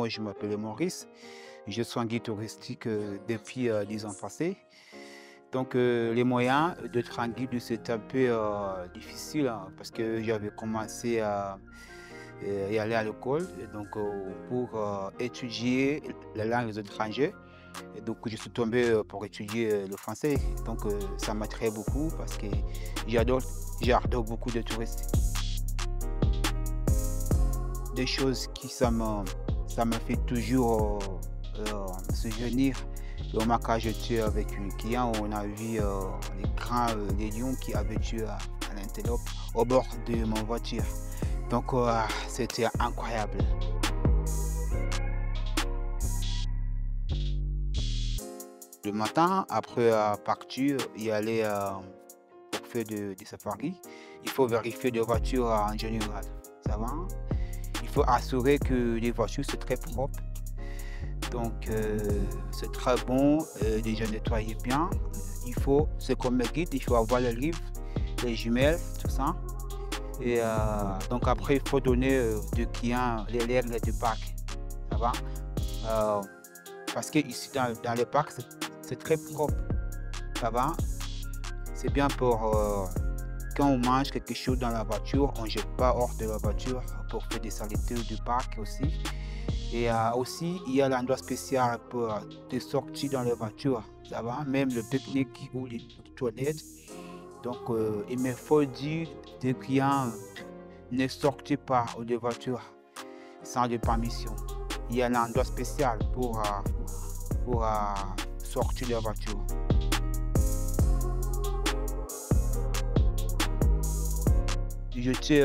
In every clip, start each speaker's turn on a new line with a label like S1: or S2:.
S1: Moi, je m'appelle Maurice. Je suis un guide touristique depuis 10 ans passés. Donc, les moyens d'être un guide, c'est un peu difficile hein, parce que j'avais commencé à y aller à l'école pour étudier la langue étrangère. Et donc, je suis tombé pour étudier le français. Donc, ça m'attrait beaucoup parce que j'adore beaucoup de touristes. Des choses qui ça me fait toujours souvenir. Le moment quand j'étais avec un client, on a vu les lions qui avaient tué à l'antilope au bord de mon voiture. Donc c'était incroyable. Le matin, après partir, y aller pour faire des safaris, il faut vérifier les voitures en général. Ça va? Il faut assurer que les voitures sont très propres. Donc c'est très bon, déjà nettoyer bien. C'est comme le guide, il faut avoir le livre, les jumelles, tout ça. Et donc après, il faut donner aux clients les règles du parc. Ça va? Parce que ici dans le parc, c'est très propre. Ça va? C'est bien pour quand on mange quelque chose dans la voiture, on ne jette pas hors de la voiture pour faire des saletés du parc aussi. Et aussi, il y a l'endroit spécial pour des sorties dans la voiture. Ça va? Même le pique-nique ou les toilettes. Donc, il me faut dire aux clients ne sortez pas de voiture sans de permission. Il y a l'endroit spécial pour sortir de la voiture. J'étais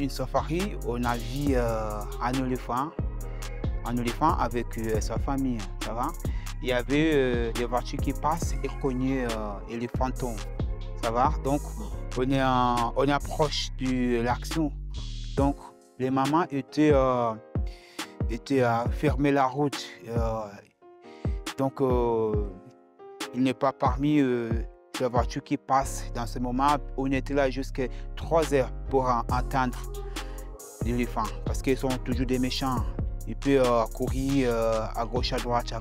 S1: une safari, on a vu un éléphant avec sa famille, ça va? Il y avait des voitures qui passent et cognaient les fantômes, ça va? Donc on est proche de l'action. Donc les mamans étaient fermer la route. Donc il n'est pas parmi la voiture qui passe dans ce moment. On était là jusqu'à 3 heures pour entendre l'éléphant parce qu'ils sont toujours des méchants. Il peut courir à gauche, à droite,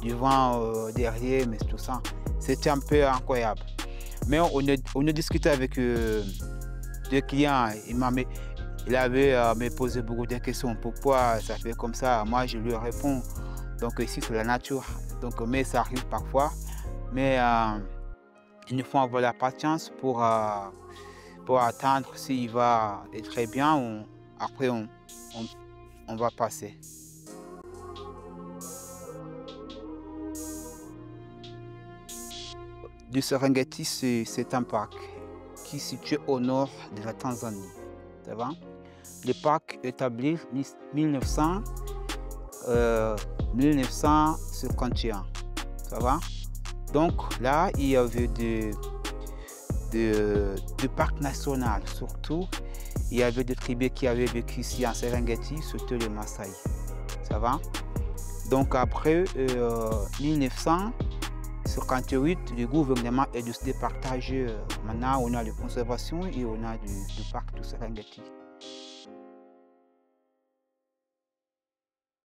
S1: devant, derrière, mais tout ça. C'était un peu incroyable. Mais on a discuté avec deux clients. Il avait me posé beaucoup de questions. Pourquoi ça fait comme ça? Moi, je lui réponds. Donc ici, c'est la nature. Donc, mais ça arrive parfois. Mais il faut avoir la patience pour attendre s'il va être très bien. Après, on va passer. Du Serengeti, c'est un parc qui est situé au nord de la Tanzanie. Ça va? Le parc est établi en 1951. Ça va? Donc là, il y avait des parcs nationaux, surtout. Il y avait des tribus qui avaient vécu ici en Serengeti, surtout les Maasai. Ça va? Donc après 1958, le gouvernement a décidé de partager. Maintenant, on a la conservation et on a du parc du Serengeti.